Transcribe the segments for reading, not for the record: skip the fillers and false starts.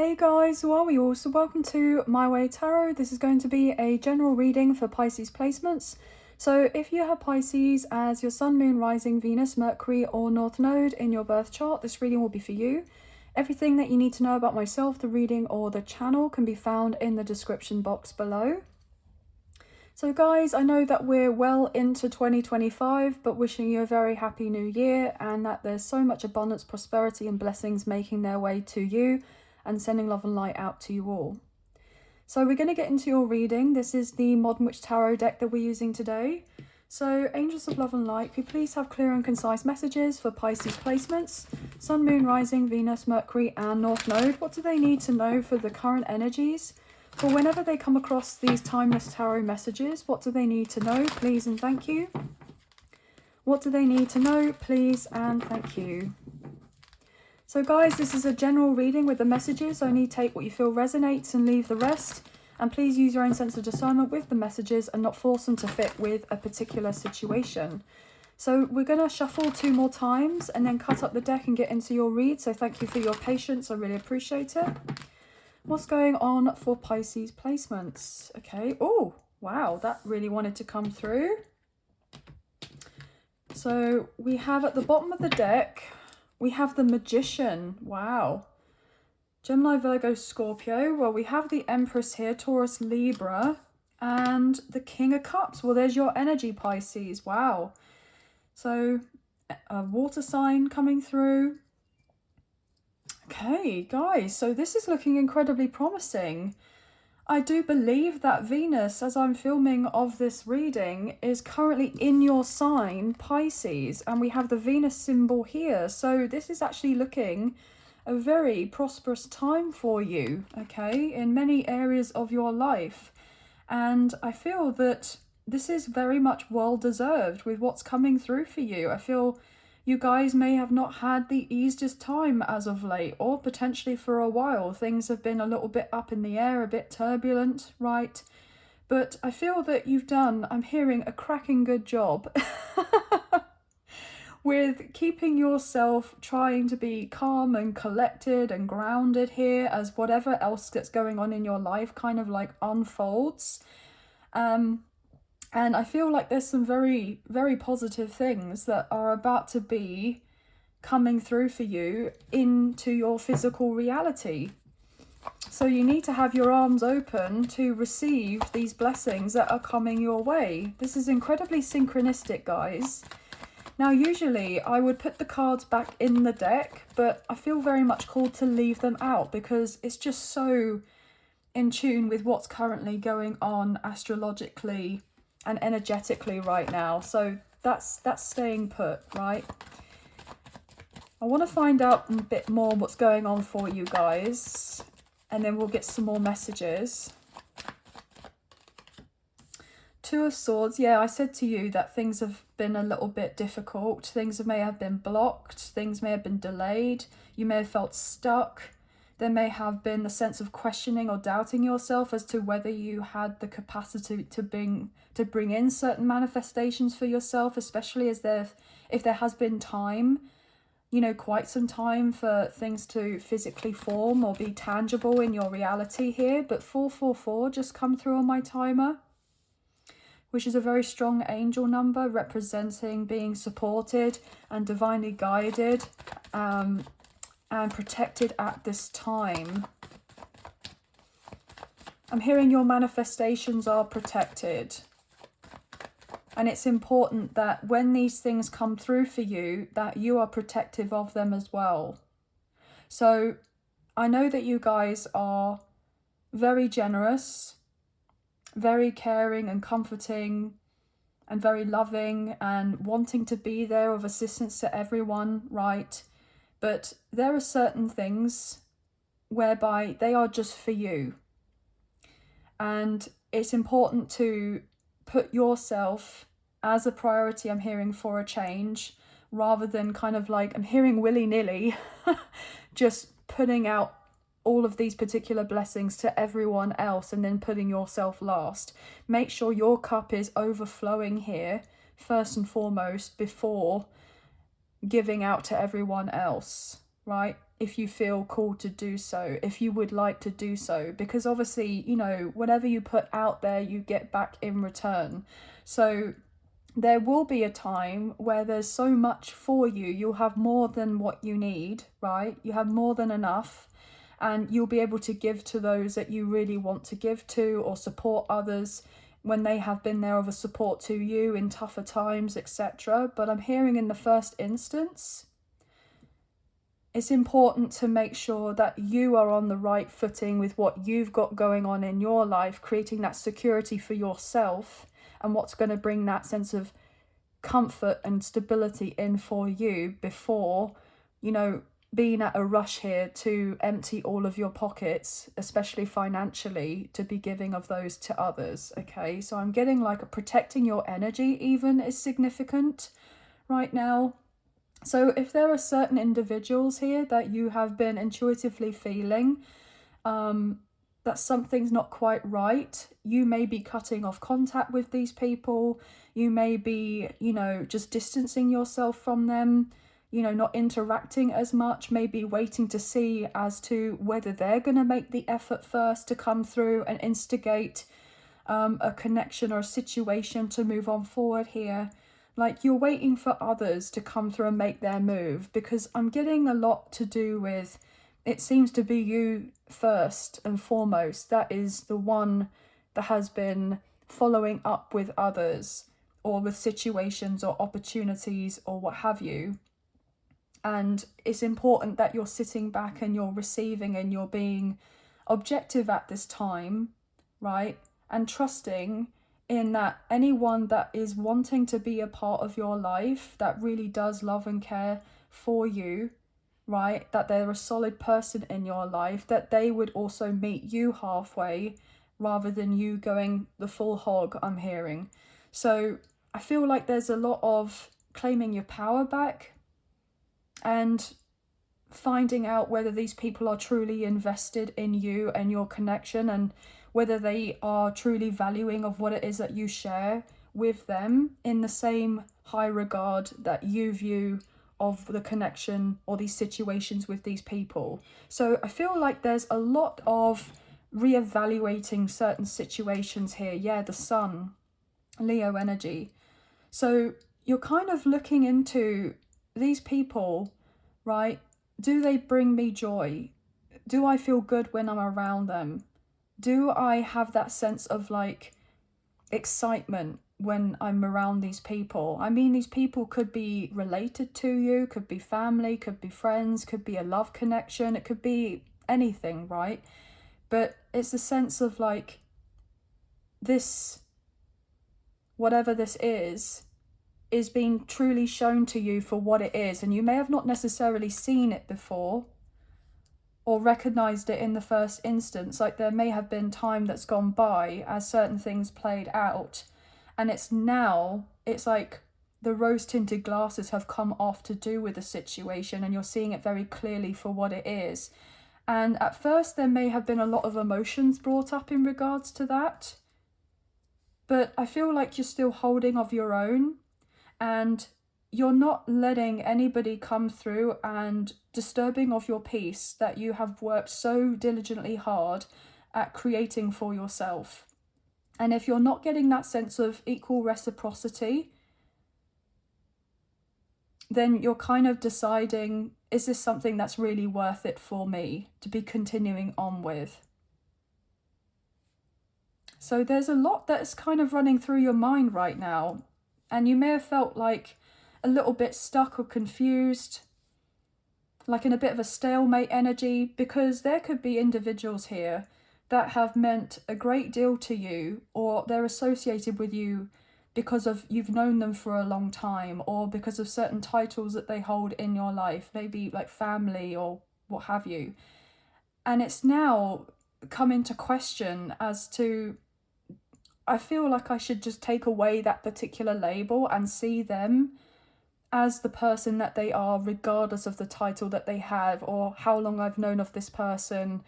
Hey guys, how are we all? So welcome to My Way Tarot. This is going to be a general reading for Pisces placements. So if you have Pisces as your Sun, Moon, Rising, Venus, Mercury or North Node in your birth chart, this reading will be for you. Everything that you need to know about myself, the reading or the channel can be found in the description box below. So guys, I know that we're well into 2025, but wishing you a very happy new year and that there's so much abundance, prosperity and blessings making their way to you and sending love and light out to you all. So we're going to get into your reading. This is the Modern Witch Tarot deck that we're using today. So Angels of Love and Light, could you please have clear and concise messages for Pisces placements? Sun, Moon, Rising, Venus, Mercury and North Node. What do they need to know for the current energies? For whenever they come across these timeless tarot messages, what do they need to know? Please and thank you. What do they need to know? Please and thank you. So guys, this is a general reading with the messages. Only take what you feel resonates and leave the rest. And please use your own sense of discernment with the messages and not force them to fit with a particular situation. So we're going to shuffle 2 more times and then cut up the deck and get into your read. So thank you for your patience. I really appreciate it. What's going on for Pisces placements? Okay. Oh, wow. That really wanted to come through. So we have at the bottom of the deck, we have the Magician. Wow. Gemini, Virgo, Scorpio. Well, we have the Empress here, Taurus, Libra, and the King of Cups. Well, there's your energy, Pisces. Wow. So a water sign coming through. Okay, guys, so this is looking incredibly promising. I do believe that Venus, as I'm filming of this reading, is currently in your sign, Pisces, and we have the Venus symbol here. So this is actually looking a very prosperous time for you, okay, in many areas of your life. And I feel that this is very much well-deserved with what's coming through for you. I feel you guys may have not had the easiest time as of late, or potentially for a while. Things have been a little bit up in the air, a bit turbulent, right? But I feel that you've done, I'm hearing, a cracking good job with keeping yourself trying to be calm and collected and grounded here as whatever else that's going on in your life kind of like unfolds. And I feel like there's some very, very positive things that are about to be coming through for you into your physical reality. So you need to have your arms open to receive these blessings that are coming your way. This is incredibly synchronistic, guys. Now, usually I would put the cards back in the deck, but I feel very much called to leave them out because it's just so in tune with what's currently going on astrologically and energetically right now. So that's staying put, right? I want to find out a bit more what's going on for you guys, and then we'll get some more messages. 2 of Swords. Yeah, I said to you that things have been a little bit difficult. Things may have been blocked. Things may have been delayed. You may have felt stuck. There may have been a sense of questioning or doubting yourself as to whether you had the capacity to bring in certain manifestations for yourself, especially if there has been time, you know, quite some time for things to physically form or be tangible in your reality here. But 444 just come through on my timer, which is a very strong angel number representing being supported and divinely guided and protected at this time. I'm hearing your manifestations are protected. And it's important that when these things come through for you, that you are protective of them as well. So I know that you guys are very generous, very caring and comforting, and very loving and wanting to be there of assistance to everyone, right? But there are certain things whereby they are just for you. And it's important to put yourself as a priority, I'm hearing, for a change, rather than kind of like, I'm hearing willy-nilly, just putting out all of these particular blessings to everyone else and then putting yourself last. Make sure your cup is overflowing here, first and foremost, before giving out to everyone else, right? if you feel called to do so, if you would like to do so, because obviously, you know, whatever you put out there, you get back in return. So there will be a time where there's so much for you, you'll have more than what you need, right? You have more than enough, and you'll be able to give to those that you really want to give to, or support others when they have been there of a support to you in tougher times, etc. But I'm hearing in the first instance, it's important to make sure that you are on the right footing with what you've got going on in your life, creating that security for yourself and what's going to bring that sense of comfort and stability in for you before, you know, being at a rush here to empty all of your pockets, especially financially, to be giving of those to others. Okay, so I'm getting like protecting your energy even is significant right now. So if there are certain individuals here that you have been intuitively feeling that something's not quite right, you may be cutting off contact with these people, you may be, you know, just distancing yourself from them, you know, not interacting as much, maybe waiting to see as to whether they're going to make the effort first to come through and instigate a connection or a situation to move on forward here. Like you're waiting for others to come through and make their move, because I'm getting a lot to do with, it seems to be you first and foremost. That is the one that has been following up with others or with situations or opportunities or what have you. And it's important that you're sitting back and you're receiving and you're being objective at this time, right? And trusting in that anyone that is wanting to be a part of your life, that really does love and care for you, right? That they're a solid person in your life, that they would also meet you halfway rather than you going the full hog, I'm hearing. So I feel like there's a lot of claiming your power back and finding out whether these people are truly invested in you and your connection, and whether they are truly valuing of what it is that you share with them in the same high regard that you view of the connection or these situations with these people. So I feel like there's a lot of reevaluating certain situations here. Yeah, the sun, Leo energy. So you're kind of looking into these people, right? Do they bring me joy? Do I feel good when I'm around them? Do I have that sense of like excitement when I'm around these people? I mean, these people could be related to you, could be family, could be friends, could be a love connection, it could be anything, right? But it's a sense of like this, whatever this is being truly shown to you for what it is. And you may have not necessarily seen it before or recognized it in the first instance. Like there may have been time that's gone by as certain things played out, and it's now, it's like the rose tinted glasses have come off to do with the situation, and you're seeing it very clearly for what it is. And at first there may have been a lot of emotions brought up in regards to that, but I feel like you're still holding of your own, and you're not letting anybody come through and disturbing of your peace that you have worked so diligently hard at creating for yourself. And if you're not getting that sense of equal reciprocity, then you're kind of deciding, is this something that's really worth it for me to be continuing on with? So there's a lot that's kind of running through your mind right now. And you may have felt like a little bit stuck or confused, like in a bit of a stalemate energy, because there could be individuals here that have meant a great deal to you, or they're associated with you because of you've known them for a long time, or because of certain titles that they hold in your life, maybe like family or what have you. And it's now come into question as to, I feel like I should just take away that particular label and see them as the person that they are, regardless of the title that they have or how long I've known of this person,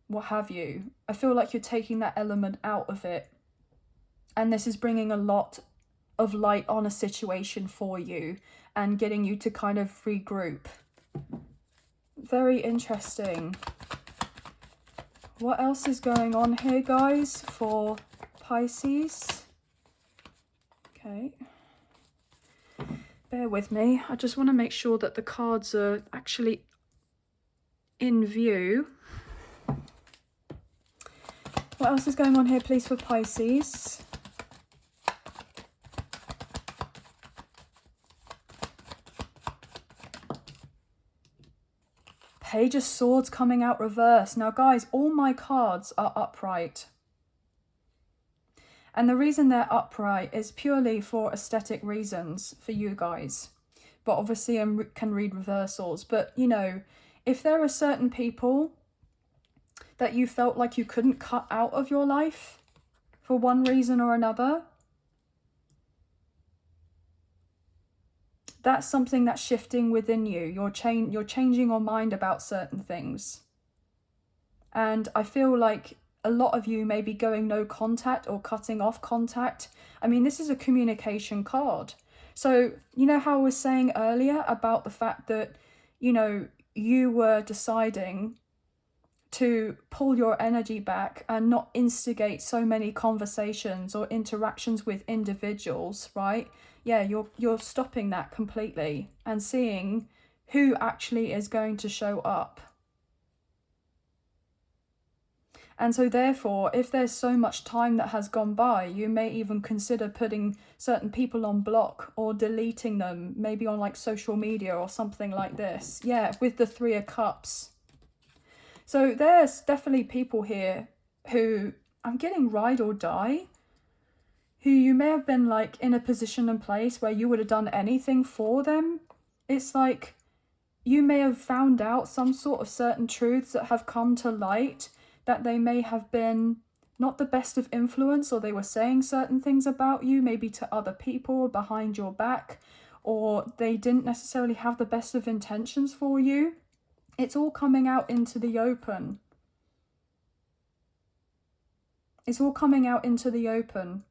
what have you. I feel like you're taking that element out of it. And this is bringing a lot of light on a situation for you and getting you to kind of regroup. Very interesting. What else is going on here, guys, for Pisces? Okay. Bear with me. I just want to make sure that the cards are actually in view. What else is going on here, please, for Pisces? Page of Swords coming out reverse. Now, guys, all my cards are upright. And the reason they're upright is purely for aesthetic reasons for you guys. But obviously I can read reversals. But, you know, if there are certain people that you felt like you couldn't cut out of your life for one reason or another, that's something that's shifting within you. You're changing your mind about certain things. And I feel like a lot of you may be going no contact or cutting off contact. I mean, this is a communication card. So, you know how I was saying earlier about the fact that, you know, you were deciding to pull your energy back and not instigate so many conversations or interactions with individuals, right? Yeah, you're stopping that completely and seeing who actually is going to show up. And so therefore, if there's so much time that has gone by, you may even consider putting certain people on block or deleting them, maybe on like social media or something like this. Yeah, with the Three of Cups. So there's definitely people here who, I'm getting ride or die, who you may have been like in a position and place where you would have done anything for them. It's like you may have found out some sort of certain truths that have come to light, that they may have been not the best of influence, or they were saying certain things about you, maybe to other people behind your back, or they didn't necessarily have the best of intentions for you. It's all coming out into the open. It's all coming out into the open.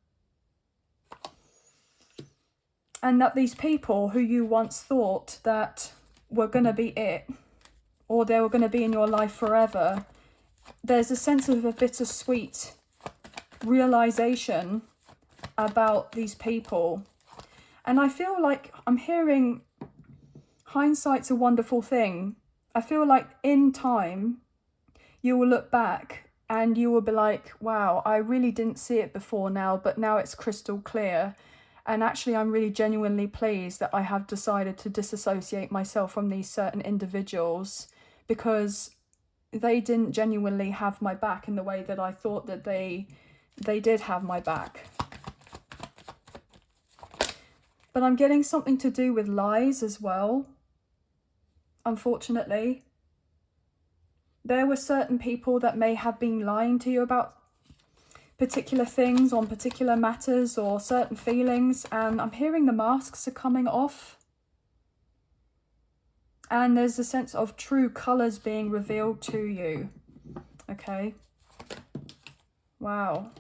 And that these people who you once thought that were going to be it, or they were going to be in your life forever, there's a sense of a bittersweet realization about these people. And I feel like I'm hearing hindsight's a wonderful thing. I feel like in time you will look back and you will be like, wow, I really didn't see it before now, but now it's crystal clear. And actually I'm really genuinely pleased that I have decided to disassociate myself from these certain individuals, because they didn't genuinely have my back in the way that I thought that they did have my back. But I'm getting something to do with lies as well, unfortunately. There were certain people that may have been lying to you about particular things on particular matters or certain feelings, and I'm hearing the masks are coming off. And there's a sense of true colours being revealed to you. Okay. Wow.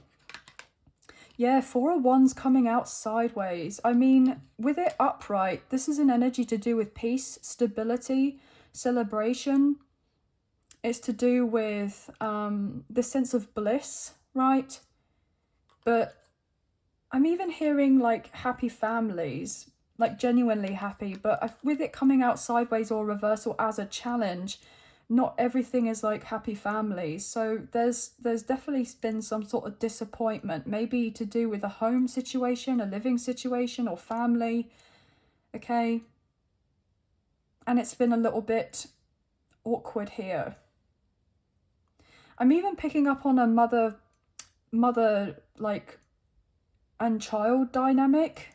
Yeah, Four of Wands coming out sideways. I mean, with it upright, this is an energy to do with peace, stability, celebration. It's to do with the sense of bliss, right? But I'm even hearing like happy families, like genuinely happy, but with it coming out sideways or reversal as a challenge, not everything is like happy families. So there's definitely been some sort of disappointment, maybe to do with a home situation, a living situation, or family. Okay. And it's been a little bit awkward here. I'm even picking up on a mother like and child dynamic.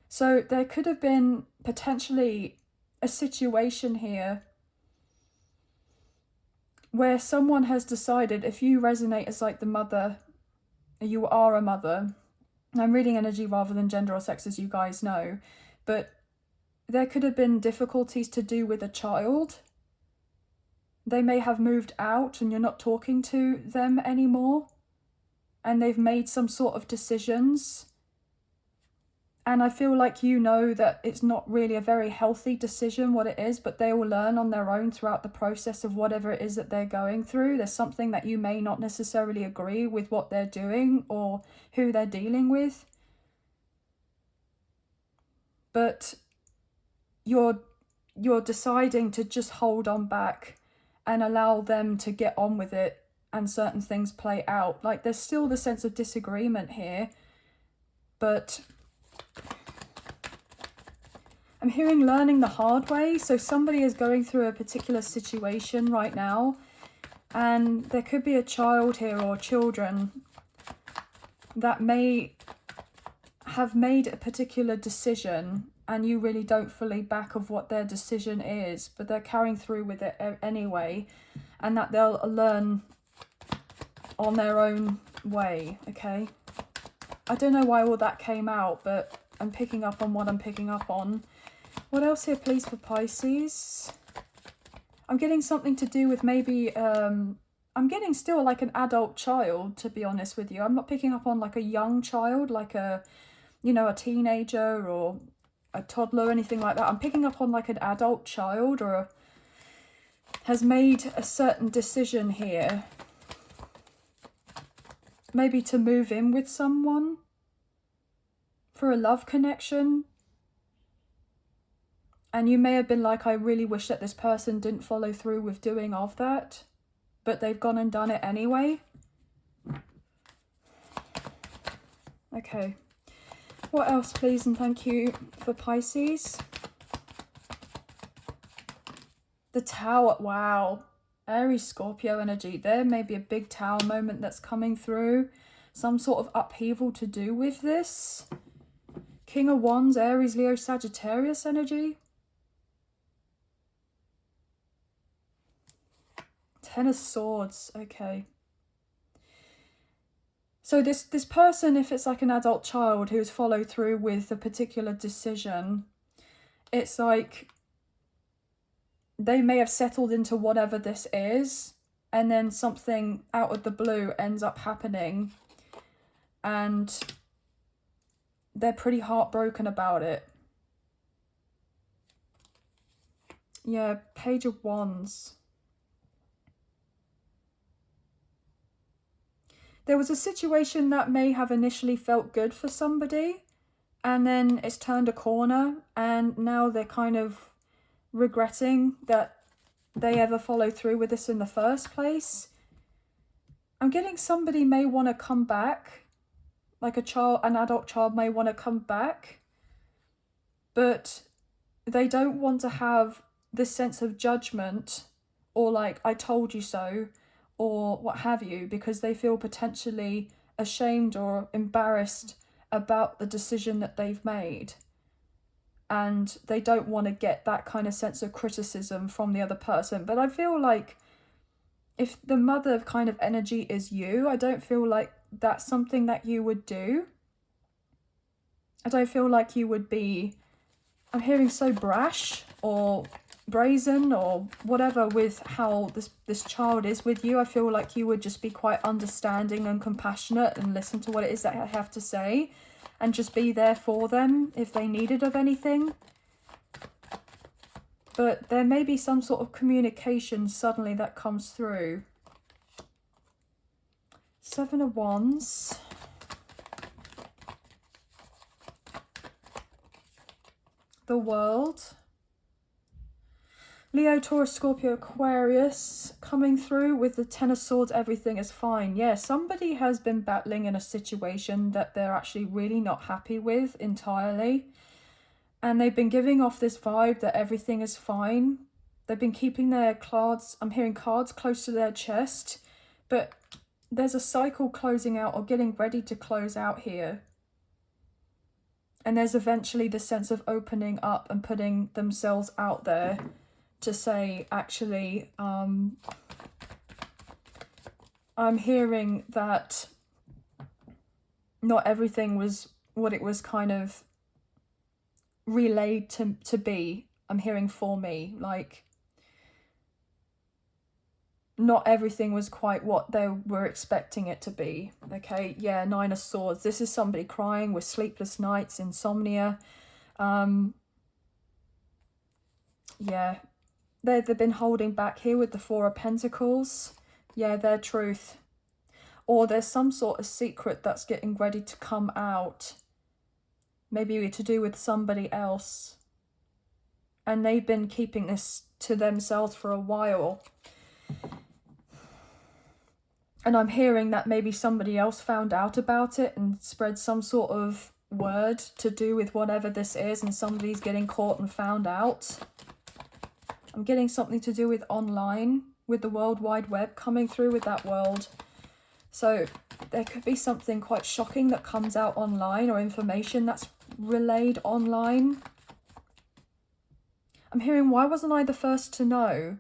So there could have been potentially a situation here where someone has decided, if you resonate as like the mother, you are a mother. I'm reading energy rather than gender or sex, as you guys know, but there could have been difficulties to do with a child. They may have moved out and you're not talking to them anymore, and they've made some sort of decisions. And I feel like you know that it's not really a very healthy decision what it is, but they will learn on their own throughout the process of whatever it is that they're going through. There's something that you may not necessarily agree with what they're doing or who they're dealing with. But you're deciding to just hold on back and allow them to get on with it and certain things play out. Like, there's still the sense of disagreement here, but I'm hearing learning the hard way. So somebody is going through a particular situation right now, and there could be a child here or children that may have made a particular decision and you really don't fully back of what their decision is, but they're carrying through with it anyway, and that they'll learn on their own way, okay? I don't know why all that came out, but I'm picking up on what I'm picking up on. What else here, please, for Pisces? I'm getting something to do with maybe, I'm getting still like an adult child, to be honest with you. I'm not picking up on like a young child, like a, you know, a teenager or a toddler or anything like that. I'm picking up on like an adult child or has made a certain decision here. Maybe to move in with someone for a love connection. And you may have been like, I really wish that this person didn't follow through with doing of that, but they've gone and done it anyway. Okay. What else, please, and thank you for Pisces? The Tower. Wow. Aries, Scorpio energy. There may be a big Tower moment that's coming through. Some sort of upheaval to do with this. King of Wands, Aries, Leo, Sagittarius energy. Ten of Swords. Okay. So this person, if it's like an adult child who's followed through with a particular decision, it's like they may have settled into whatever this is, and then something out of the blue ends up happening, and they're pretty heartbroken about it. Yeah, Page of Wands. There was a situation that may have initially felt good for somebody, and then it's turned a corner, and now they're kind of regretting that they ever followed through with this in the first place. I'm getting somebody may want to come back, like an adult child may want to come back, but they don't want to have this sense of judgment or like, I told you so, or what have you, because they feel potentially ashamed or embarrassed about the decision that they've made. And they don't want to get that kind of sense of criticism from the other person. But I feel like if the mother of kind of energy is you, I don't feel like that's something that you would do. I don't feel like you would be, I'm hearing so brash or brazen or whatever with how this child is with you. I feel like you would just be quite understanding and compassionate and listen to what it is that I have to say and just be there for them if they needed of anything. But there may be some sort of communication suddenly that comes through. Seven of Wands. The World. Leo, Taurus, Scorpio, Aquarius coming through with the Ten of Swords. Everything is fine. Yeah, somebody has been battling in a situation that they're actually really not happy with entirely. And they've been giving off this vibe that everything is fine. They've been keeping their cards, I'm hearing cards close to their chest. But there's a cycle closing out or getting ready to close out here. And there's eventually the sense of opening up and putting themselves out there to say, actually, I'm hearing that not everything was what it was kind of relayed to be. I'm hearing for me, like not everything was quite what they were expecting it to be. Okay, yeah, Nine of Swords. This is somebody crying with sleepless nights, insomnia. Yeah, they've been holding back here with the Four of Pentacles. Yeah, their truth. Or there's some sort of secret that's getting ready to come out. Maybe to do with somebody else. And they've been keeping this to themselves for a while. And I'm hearing that maybe somebody else found out about it and spread some sort of word to do with whatever this is, and somebody's getting caught and found out. I'm getting something to do with online, with the World Wide Web coming through with that world. So there could be something quite shocking that comes out online, or information that's relayed online. I'm hearing, why wasn't I the first to know?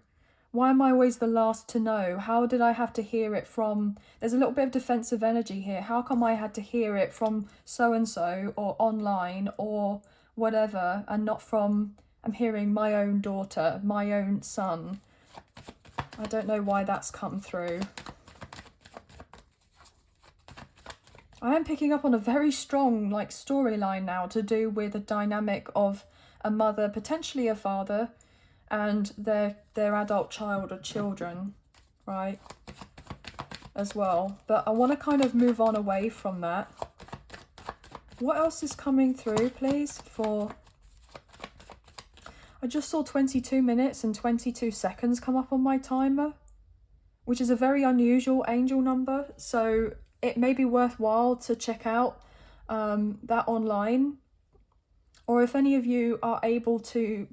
Why am I always the last to know? How did I have to hear it from... There's a little bit of defensive energy here. How come I had to hear it from so-and-so or online or whatever, and not from... I'm hearing my own daughter, my own son. I don't know why that's come through. I am picking up on a very strong like storyline now to do with a dynamic of a mother, potentially a father, and their adult child or children, right, as well. But I want to kind of move on away from that. What else is coming through, please, for... I just saw 22 minutes and 22 seconds come up on my timer, which is a very unusual angel number, so it may be worthwhile to check out that online. Or if any of you are able to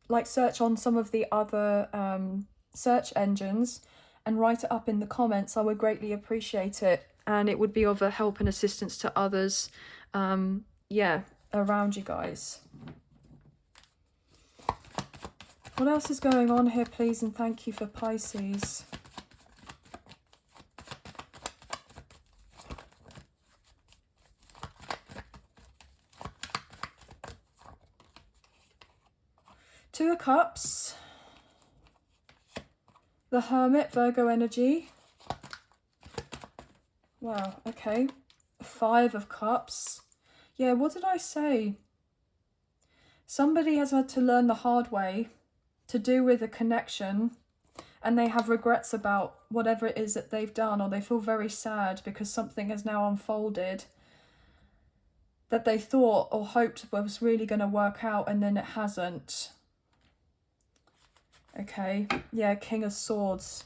like search on some of the other search engines and write it up in the comments, I would greatly appreciate it, and it would be of a help and assistance to others, yeah, around you guys. What else is going on here, please, and thank you for Pisces. Two of Cups, the Hermit, Virgo energy. Wow, okay. Five of Cups. Yeah, what did I say? Somebody has had to learn the hard way to do with a connection, and they have regrets about whatever it is that they've done, or they feel very sad because something has now unfolded that they thought or hoped was really going to work out, and then it hasn't. Okay, yeah, King of Swords.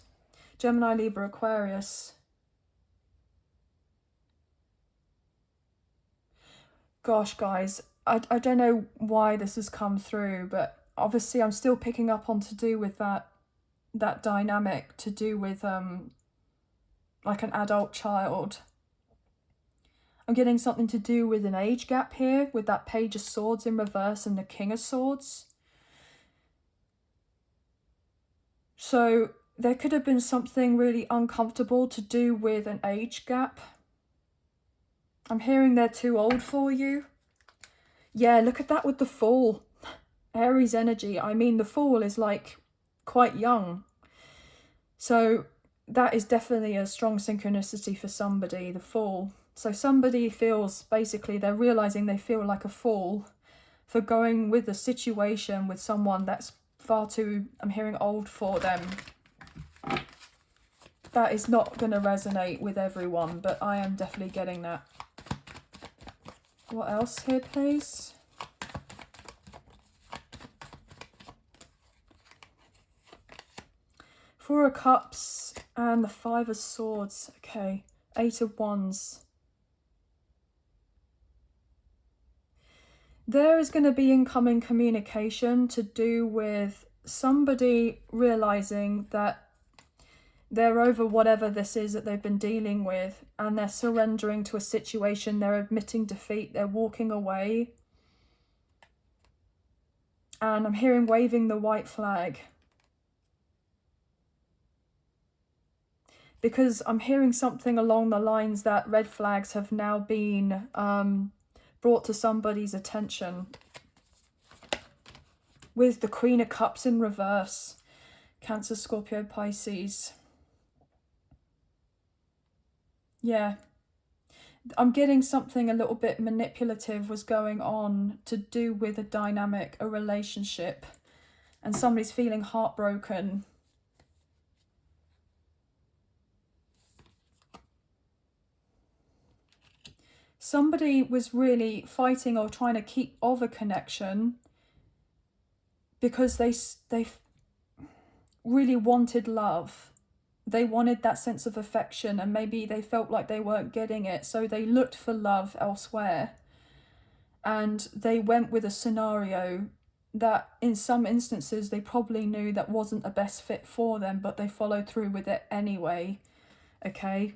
Gemini, Libra, Aquarius. Gosh, guys, I don't know why this has come through, but obviously I'm still picking up on to do with that dynamic, to do with like an adult child. I'm getting something to do with an age gap here, with that Page of Swords in reverse and the King of Swords. So there could have been something really uncomfortable to do with an age gap. I'm hearing they're too old for you. Yeah, look at that with the Fool. Aries energy. I mean, the Fool is like quite young. So that is definitely a strong synchronicity for somebody, the Fool. So somebody feels, basically, they're realizing they feel like a fool for going with a situation with someone that's far too, I'm hearing, old for them. That is not going to resonate with everyone, but I am definitely getting that. What else here, please? Four of Cups and the Five of Swords. Okay, Eight of Wands. There is going to be incoming communication to do with somebody realizing that they're over whatever this is that they've been dealing with, and they're surrendering to a situation, they're admitting defeat, they're walking away. And I'm hearing waving the white flag. Because I'm hearing something along the lines that red flags have now been brought to somebody's attention. With the Queen of Cups in reverse. Cancer, Scorpio, Pisces. Yeah. I'm getting something a little bit manipulative was going on to do with a dynamic, a relationship, and somebody's feeling heartbroken. Somebody was really fighting or trying to keep of a connection because they really wanted love. They wanted that sense of affection, and maybe they felt like they weren't getting it, so they looked for love elsewhere. And they went with a scenario that in some instances they probably knew that wasn't a best fit for them, but they followed through with it anyway. Okay?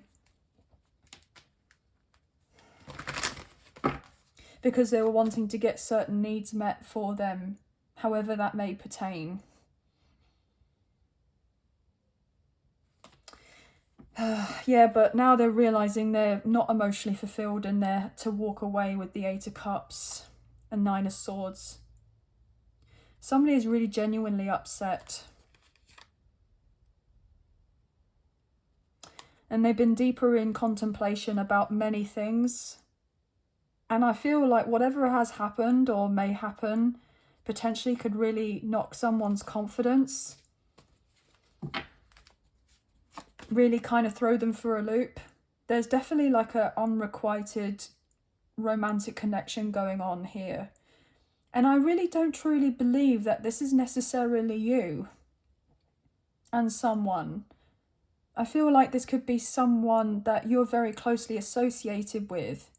Because they were wanting to get certain needs met for them, however that may pertain. Yeah, but now they're realising they're not emotionally fulfilled and they're to walk away with the 8 of Cups and 9 of Swords. Somebody is really genuinely upset. And they've been deeper in contemplation about many things. And I feel like whatever has happened or may happen potentially could really knock someone's confidence. Really kind of throw them for a loop. There's definitely like an unrequited romantic connection going on here. And I really don't truly believe that this is necessarily you and someone. I feel like this could be someone that you're very closely associated with.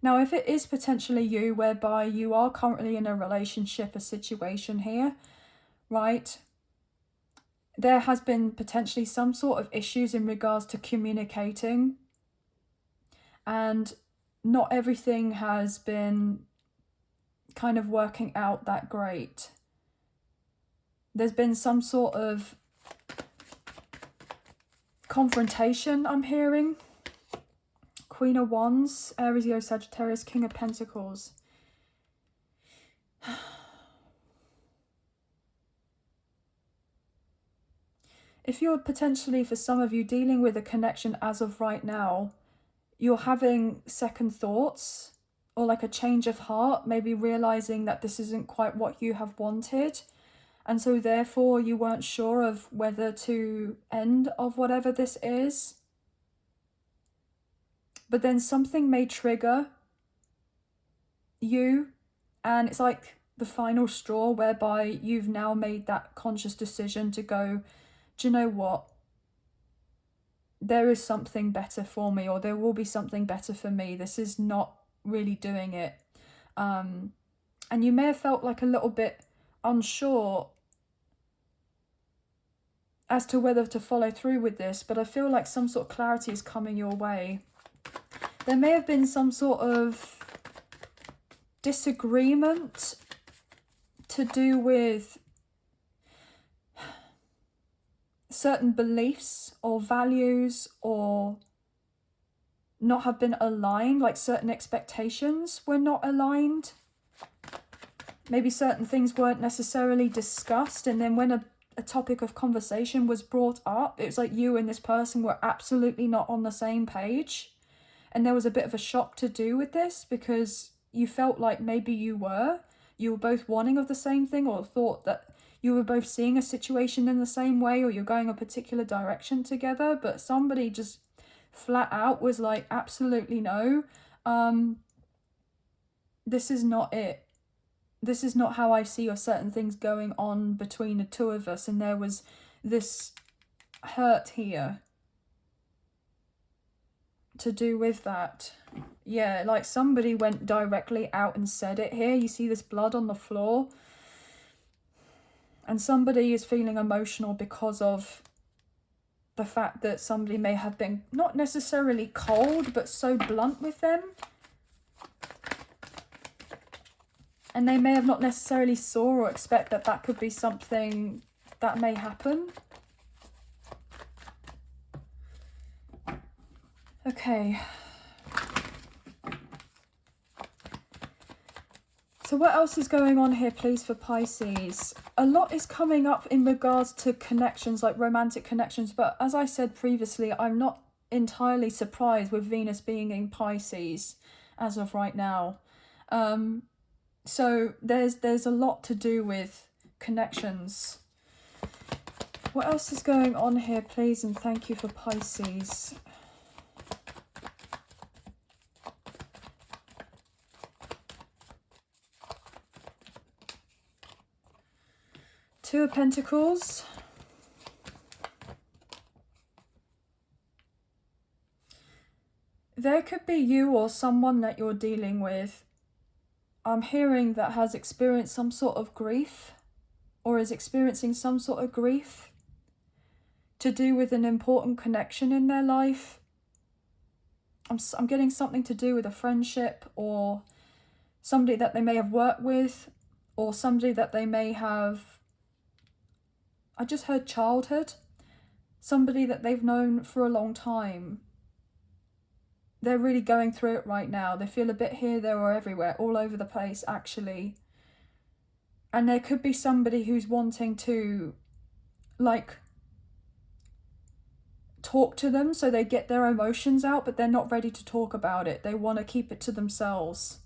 Now, if it is potentially you, whereby you are currently in a relationship, a situation here, right? There has been potentially some sort of issues in regards to communicating. And not everything has been kind of working out that great. There's been some sort of confrontation, I'm hearing. Queen of Wands, Aries, Leo, Sagittarius, King of Pentacles. If you're potentially, for some of you, dealing with a connection as of right now, you're having second thoughts or like a change of heart, maybe realizing that this isn't quite what you have wanted. And so therefore you weren't sure of whether to end of whatever this is. But then something may trigger you, and it's like the final straw whereby you've now made that conscious decision to go, do you know what? There is something better for me, or there will be something better for me. This is not really doing it. And you may have felt like a little bit unsure as to whether to follow through with this, but I feel like some sort of clarity is coming your way. There may have been some sort of disagreement to do with certain beliefs or values, or not have been aligned, like certain expectations were not aligned. Maybe certain things weren't necessarily discussed, and then when a topic of conversation was brought up, it was like you and this person were absolutely not on the same page. And there was a bit of a shock to do with this, because you felt like maybe you were both wanting of the same thing, or thought that you were both seeing a situation in the same way, or you're going a particular direction together, but somebody just flat out was like, absolutely no, this is not it. This is not how I see or certain things going on between the two of us. And there was this hurt here to do with that. Yeah, like somebody went directly out and said it here. You see this blood on the floor. And somebody is feeling emotional because of the fact that somebody may have been not necessarily cold, but so blunt with them. And they may have not necessarily saw or expect that that could be something that may happen. Okay. So what else is going on here, please, for Pisces? A lot is coming up in regards to connections, like romantic connections. But as I said previously, I'm not entirely surprised with Venus being in Pisces as of right now. So there's a lot to do with connections. What else is going on here, please? And thank you for Pisces. Two of Pentacles. There could be you or someone that you're dealing with, I'm hearing, that has experienced some sort of grief or is experiencing some sort of grief to do with an important connection in their life. I'm getting something to do with a friendship or somebody that they may have worked with or somebody that they may have, I just heard childhood, somebody that they've known for a long time. They're really going through it right now. They feel a bit here, there, or everywhere, all over the place, actually. And there could be somebody who's wanting to, like, talk to them so they get their emotions out, but they're not ready to talk about it. They want to keep it to themselves.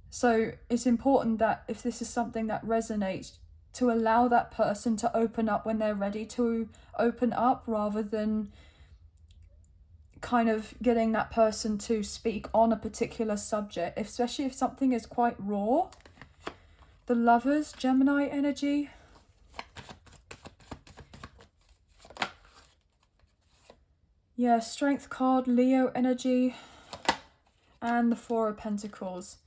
So it's important that if this is something that resonates, to allow that person to open up when they're ready to open up, rather than kind of getting that person to speak on a particular subject, especially if something is quite raw. The Lovers, Gemini energy. Yeah, Strength card, Leo energy, and the Four of Pentacles.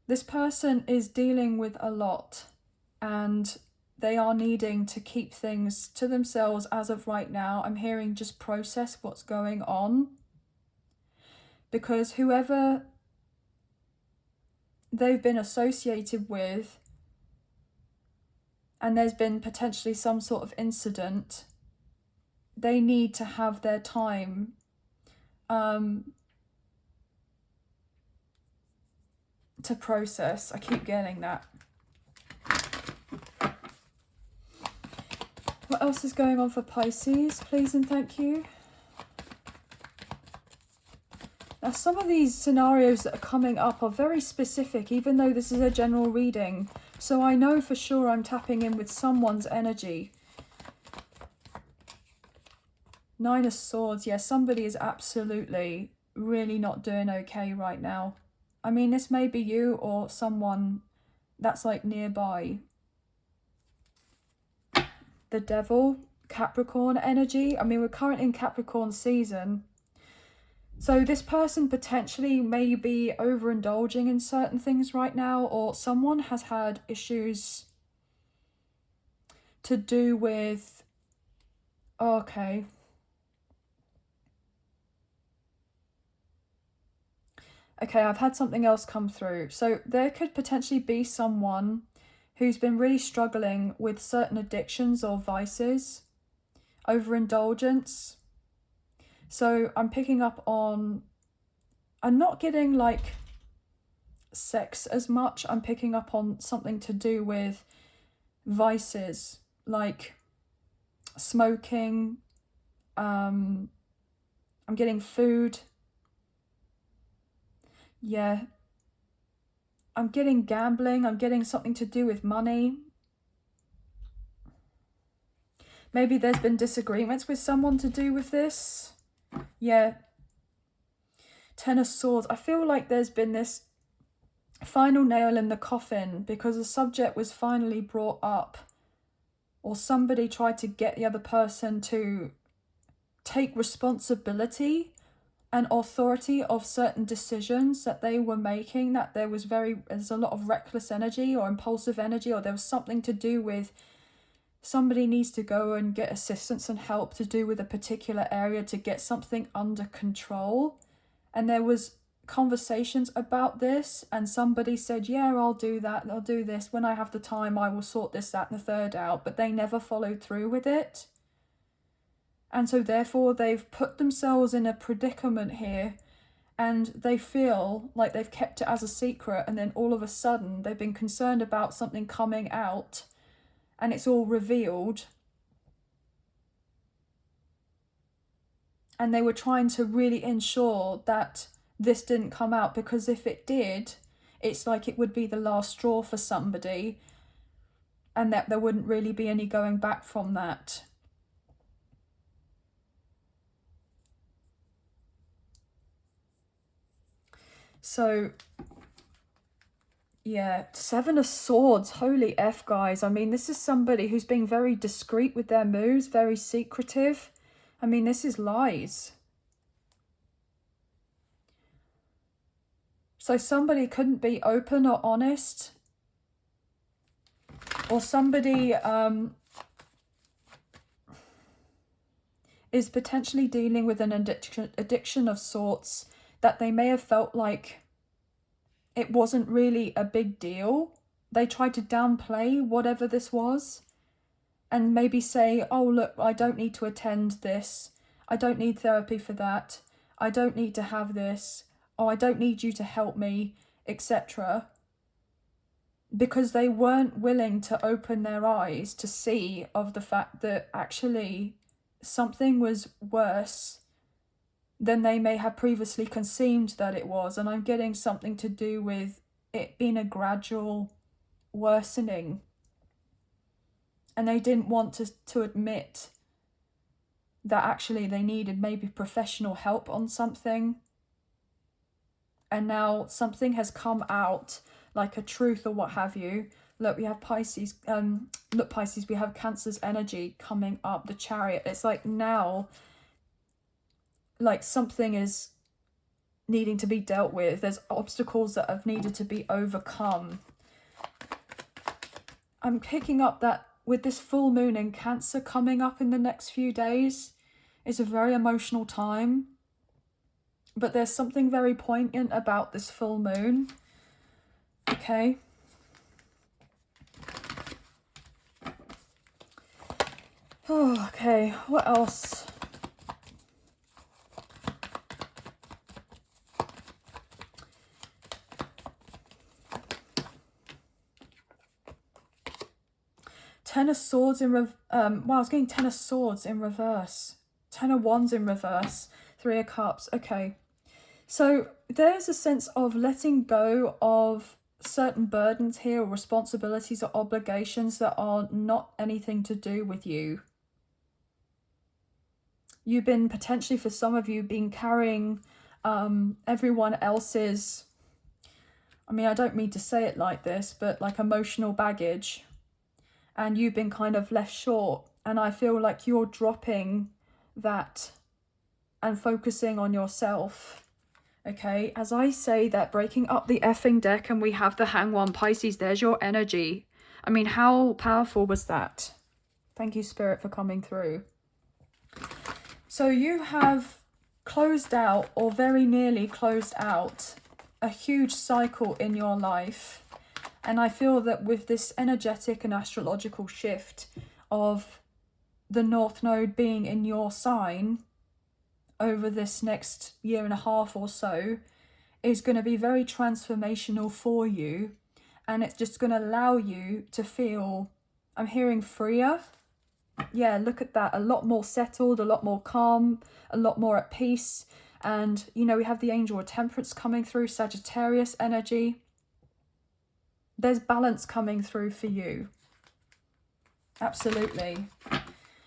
This person is dealing with a lot and they are needing to keep things to themselves as of right now. I'm hearing just process what's going on, because whoever they've been associated with, and there's been potentially some sort of incident, they need to have their time to process. I keep getting that. What else is going on for Pisces, please and thank you? Now, some of these scenarios that are coming up are very specific, even though this is a general reading. So I know for sure I'm tapping in with someone's energy. Nine of Swords. Yeah, somebody is absolutely really not doing okay right now. I mean, this may be you or someone that's like nearby. The Devil, Capricorn energy. I mean, we're currently in Capricorn season. So this person potentially may be overindulging in certain things right now, or someone has had issues to do with... Okay. Okay, I've had something else come through. So there could potentially be someone who's been really struggling with certain addictions or vices, overindulgence. So I'm picking up on, I'm not getting like sex as much. I'm picking up on something to do with vices, like smoking. I'm getting food. Yeah. I'm getting gambling. I'm getting something to do with money. Maybe there's been disagreements with someone to do with this. Yeah. Ten of Swords. I feel like there's been this final nail in the coffin because the subject was finally brought up, or somebody tried to get the other person to take responsibility and authority of certain decisions that they were making, that there's a lot of reckless energy or impulsive energy, or there was something to do with somebody needs to go and get assistance and help to do with a particular area to get something under control. And there was conversations about this, and somebody said, yeah, I'll do that, I'll do this. When I have the time, I will sort this, that, and the third out. But they never followed through with it. And so therefore they've put themselves in a predicament here, and they feel like they've kept it as a secret, and then all of a sudden they've been concerned about something coming out and it's all revealed, and they were trying to really ensure that this didn't come out, because if it did, it's like it would be the last straw for somebody, and that there wouldn't really be any going back from that. So yeah, Seven of Swords, holy F, guys. I mean, this is somebody who's being very discreet with their moves, very secretive. I mean, this is lies. So somebody couldn't be open or honest, or somebody is potentially dealing with an addiction of sorts that they may have felt like it wasn't really a big deal. They tried to downplay whatever this was and maybe say, oh, look, I don't need to attend this. I don't need therapy for that. I don't need to have this. Oh, I don't need you to help me, etc. Because they weren't willing to open their eyes to see of the fact that actually something was worse than they may have previously conceived that it was. And I'm getting something to do with it being a gradual worsening. And they didn't want to admit that actually they needed maybe professional help on something. And now something has come out, like a truth or what have you. Look, we have Pisces. Look, Pisces, we have Cancer's energy coming up, the Chariot. It's like now, like something is needing to be dealt with. There's obstacles that have needed to be overcome. I'm picking up that with this full moon in Cancer coming up in the next few days, it's a very emotional time. But there's something very poignant about this full moon. Okay. Oh, okay, what else? Ten of Swords in wow, I was getting Ten of Swords in reverse. Ten of Wands in reverse. Three of Cups. Okay. So there's a sense of letting go of certain burdens here, or responsibilities or obligations that are not anything to do with you. You've been potentially, for some of you, been carrying everyone else's, I mean, I don't mean to say it like this, but like emotional baggage. And you've been kind of left short. And I feel like you're dropping that and focusing on yourself. Okay, as I say that, breaking up the effing deck, and we have the Hanged One, Pisces, there's your energy. I mean, how powerful was that? Thank you, Spirit, for coming through. So you have closed out, or very nearly closed out, a huge cycle in your life. And I feel that with this energetic and astrological shift of the North Node being in your sign over this next year and a half or so, is going to be very transformational for you. And it's just going to allow you to feel, I'm hearing, freer. Yeah, look at that. A lot more settled, a lot more calm, a lot more at peace. And, you know, we have the Angel of Temperance coming through, Sagittarius energy. There's balance coming through for you. Absolutely.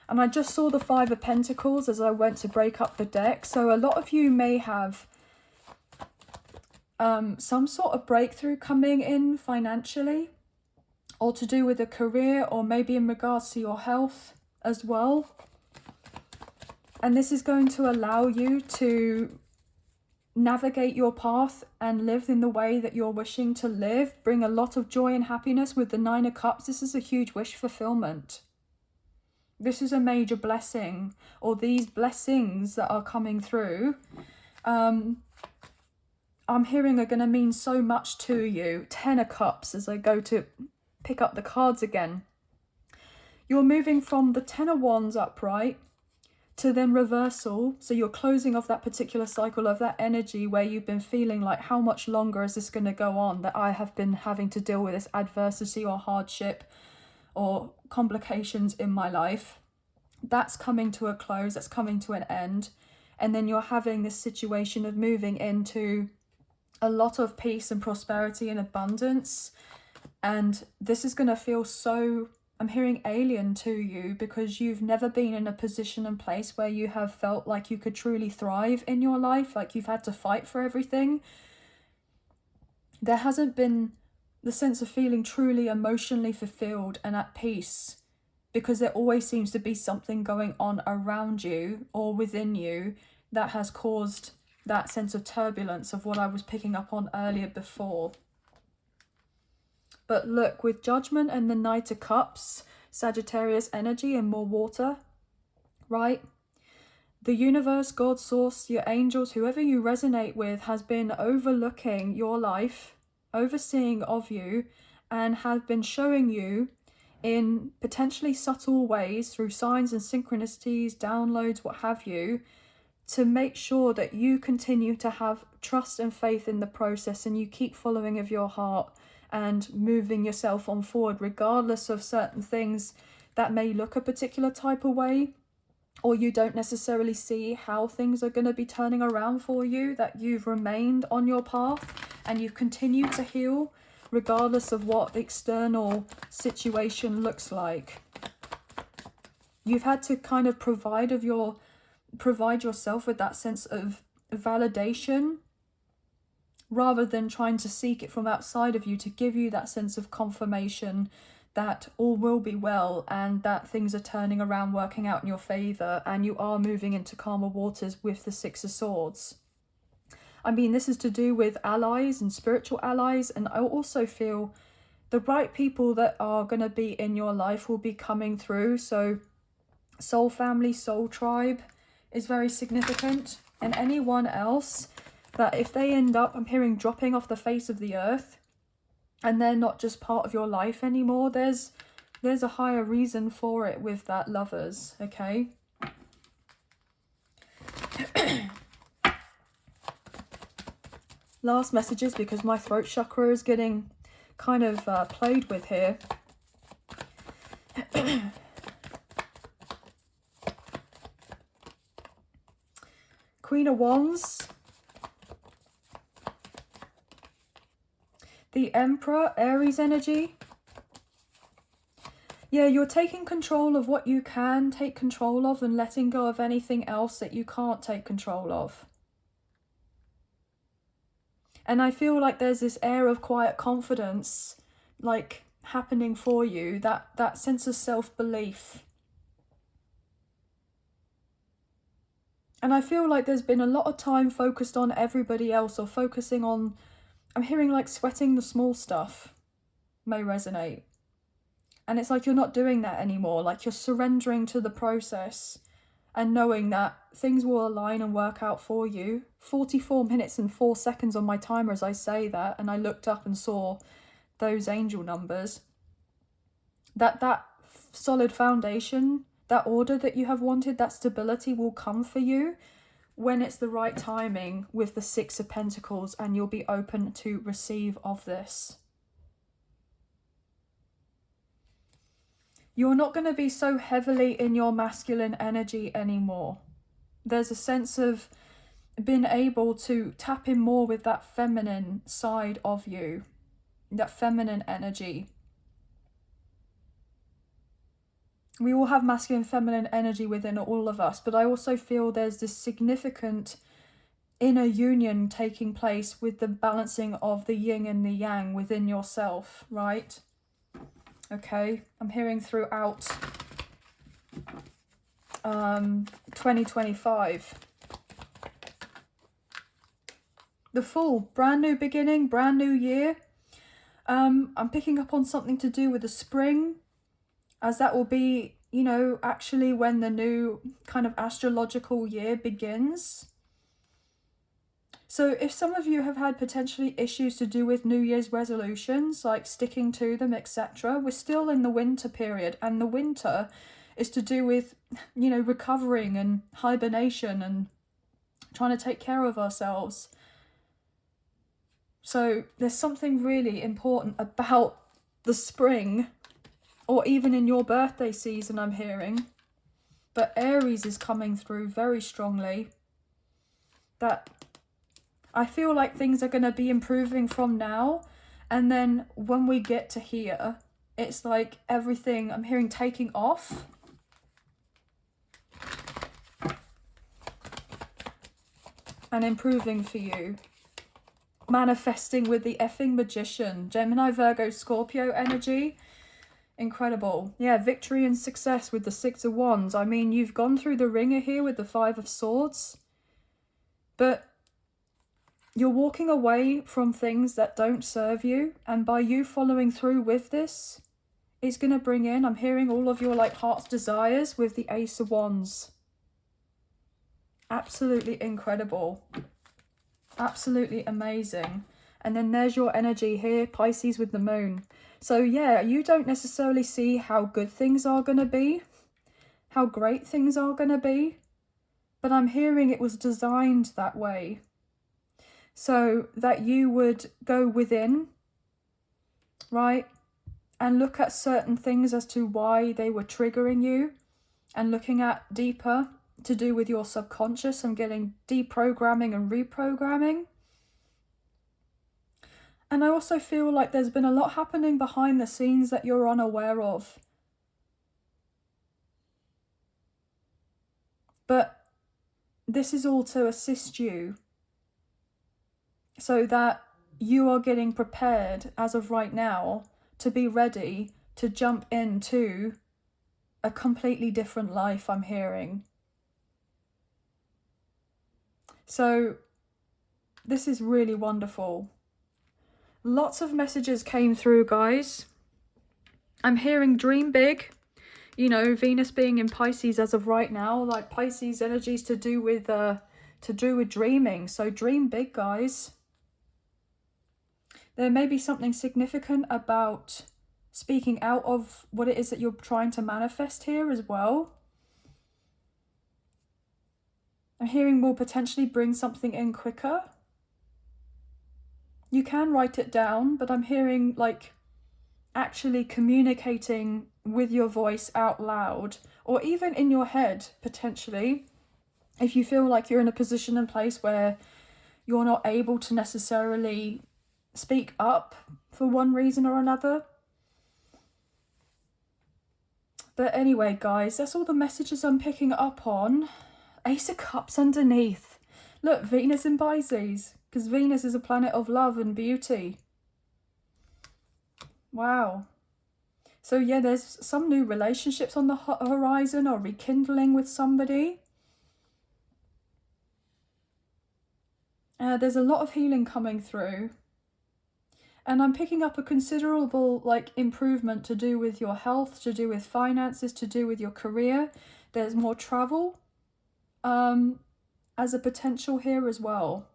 And I just saw the Five of Pentacles as I went to break up the deck. So a lot of you may have some sort of breakthrough coming in financially, or to do with a career, or maybe in regards to your health as well. And this is going to allow you to navigate your path and live in the way that you're wishing to live. Bring a lot of joy and happiness with the Nine of Cups. This is a huge wish fulfillment. This is a major blessing, or these blessings that are coming through, I'm hearing are going to mean so much to you. Ten of Cups, as I go to pick up the cards again. You're moving from the Ten of Wands upright to then reversal. So you're closing off that particular cycle of that energy where you've been feeling like, how much longer is this going to go on, that I have been having to deal with this adversity or hardship or complications in my life. That's coming to a close, that's coming to an end. And then you're having this situation of moving into a lot of peace and prosperity and abundance. And this is going to feel so, I'm hearing, alien to you, because you've never been in a position and place where you have felt like you could truly thrive in your life, like you've had to fight for everything. There hasn't been the sense of feeling truly emotionally fulfilled and at peace, because there always seems to be something going on around you or within you that has caused that sense of turbulence of what I was picking up on earlier before. But look, with Judgment and the Knight of Cups, Sagittarius energy and more water, right? The universe, God, source, your angels, whoever you resonate with, has been overlooking your life, overseeing of you, and have been showing you in potentially subtle ways through signs and synchronicities, downloads, what have you, to make sure that you continue to have trust and faith in the process, and you keep following of your heart and moving yourself on forward, regardless of certain things that may look a particular type of way, or you don't necessarily see how things are going to be turning around for you, that you've remained on your path and you've continued to heal, regardless of what the external situation looks like. You've had to kind of provide yourself with that sense of validation, rather than trying to seek it from outside of you to give you that sense of confirmation that all will be well and that things are turning around, working out in your favor, and you are moving into calmer waters with the Six of Swords. I mean, this is to do with allies and spiritual allies, and I also feel the right people that are going to be in your life will be coming through. So soul family, soul tribe is very significant, and anyone else that if they end up, I'm hearing, dropping off the face of the earth and they're not just part of your life anymore, there's a higher reason for it with that, Lovers, okay? Last messages, because my throat chakra is getting kind of played with here. Queen of Wands, the Emperor, Aries energy. Yeah, you're taking control of what you can take control of and letting go of anything else that you can't take control of. And I feel like there's this air of quiet confidence like happening for you, that sense of self-belief. And I feel like there's been a lot of time focused on everybody else, or focusing on, I'm hearing like sweating the small stuff may resonate. And it's like you're not doing that anymore. Like you're surrendering to the process and knowing that things will align and work out for you. 44 minutes and 4 seconds on my timer as I say that, and I looked up and saw those angel numbers. That solid foundation, that order that you have wanted, that stability will come for you when it's the right timing with the Six of Pentacles, and you'll be open to receive of this. You're not going to be so heavily in your masculine energy anymore. There's a sense of being able to tap in more with that feminine side of you, that feminine energy. We all have masculine and feminine energy within all of us, but I also feel there's this significant inner union taking place with the balancing of the yin and the yang within yourself, right? Okay, I'm hearing throughout 2025. The Fool, brand new beginning, brand new year. I'm picking up on something to do with the spring, as that will be, you know, actually when the new kind of astrological year begins. So if some of you have had potentially issues to do with New Year's resolutions, like sticking to them, etc., we're still in the winter period, and the winter is to do with, you know, recovering and hibernation and trying to take care of ourselves. So there's something really important about the spring, or even in your birthday season, I'm hearing. But Aries is coming through very strongly. That I feel like things are going to be improving from now. And then when we get to here, it's like everything, I'm hearing, taking off. And improving for you. Manifesting with the effing Magician. Gemini, Virgo, Scorpio energy. Incredible. Yeah, victory and success with the Six of Wands. I mean, you've gone through the ringer here with the Five of Swords. But you're walking away from things that don't serve you. And by you following through with this, it's going to bring in, I'm hearing, all of your like heart's desires with the Ace of Wands. Absolutely incredible. Absolutely amazing. And then there's your energy here, Pisces with the moon. So yeah, you don't necessarily see how good things are going to be, how great things are going to be, but I'm hearing it was designed that way. So that you would go within, right, and look at certain things as to why they were triggering you, and looking at deeper to do with your subconscious and getting deprogramming and reprogramming. And I also feel like there's been a lot happening behind the scenes that you're unaware of. But this is all to assist you so that you are getting prepared as of right now to be ready to jump into a completely different life, I'm hearing. So this is really wonderful. Lots of messages came through, guys. I'm hearing dream big. You know, Venus being in Pisces as of right now, like Pisces energies to do with dreaming. So dream big, guys. There may be something significant about speaking out of what it is that you're trying to manifest here as well. I'm hearing will potentially bring something in quicker. You can write it down, but I'm hearing like actually communicating with your voice out loud, or even in your head potentially, if you feel like you're in a position and place where you're not able to necessarily speak up for one reason or another. But anyway, guys, that's all the messages I'm picking up on. Ace of Cups underneath. Look, Venus in Pisces, because Venus is a planet of love and beauty. Wow. So yeah, there's some new relationships on the horizon, or rekindling with somebody. There's a lot of healing coming through. And I'm picking up a considerable like improvement to do with your health, to do with finances, to do with your career. There's more travel as a potential here as well.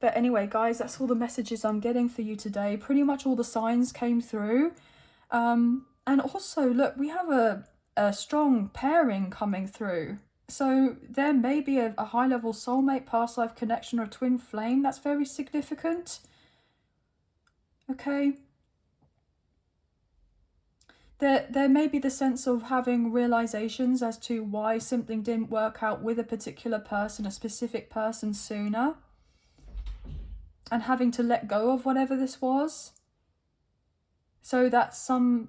But anyway, guys, that's all the messages I'm getting for you today. Pretty much all the signs came through. And also, look, we have a strong pairing coming through. So there may be a high-level soulmate, past life connection, or twin flame. That's very significant. Okay. There may be the sense of having realizations as to why something didn't work out with a particular person, a specific person sooner. And having to let go of whatever this was. So that some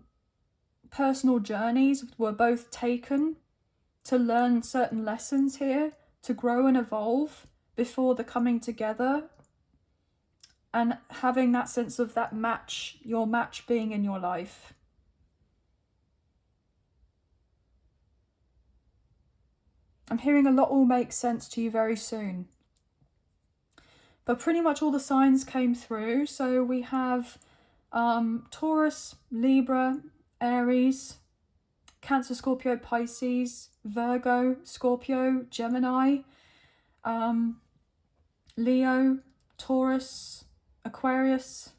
personal journeys were both taken to learn certain lessons here, to grow and evolve before the coming together, and having that sense of that match, your match being in your life. I'm hearing a lot will make sense to you very soon. But pretty much all the signs came through. So we have Taurus, Libra, Aries, Cancer, Scorpio, Pisces, Virgo, Scorpio, Gemini, Leo, Taurus, Aquarius.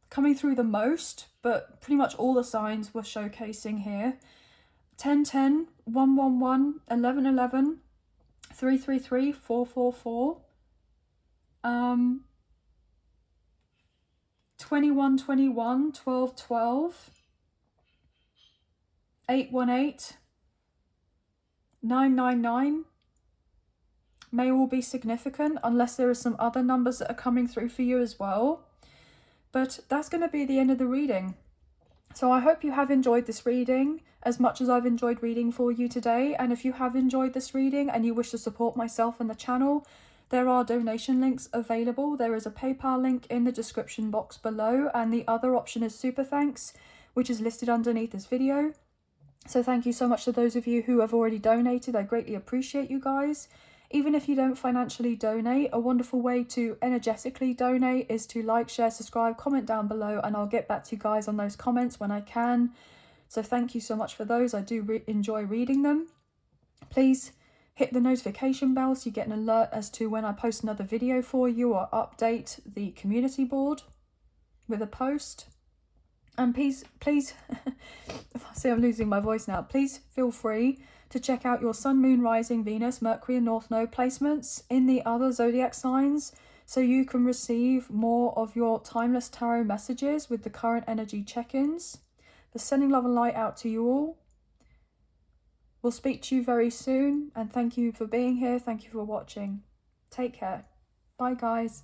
Coming through the most, but pretty much all the signs were showcasing here. 1010, 111, 1111, 333, 444, 2121, 1212, 818, 999 may all be significant, unless there are some other numbers that are coming through for you as well. But that's going to be the end of the reading. So I hope you have enjoyed this reading as much as I've enjoyed reading for you today. And if you have enjoyed this reading and you wish to support myself and the channel, there are donation links available. There is a PayPal link in the description box below, and the other option is Super Thanks, which is listed underneath this video. So thank you so much to those of you who have already donated. I greatly appreciate you guys. Even if you don't financially donate, a wonderful way to energetically donate is to like, share, subscribe, comment down below, and I'll get back to you guys on those comments when I can. So thank you so much for those. I do enjoy reading them. Please hit the notification bell so you get an alert as to when I post another video for you, or update the community board with a post. And please, see, I'm losing my voice now. Please feel free to check out your Sun, Moon, Rising, Venus, Mercury and North Node placements in the other zodiac signs, so you can receive more of your timeless tarot messages with the current energy check-ins. For sending love and light out to you all. We'll speak to you very soon, and thank you for being here. Thank you for watching. Take care. Bye, guys.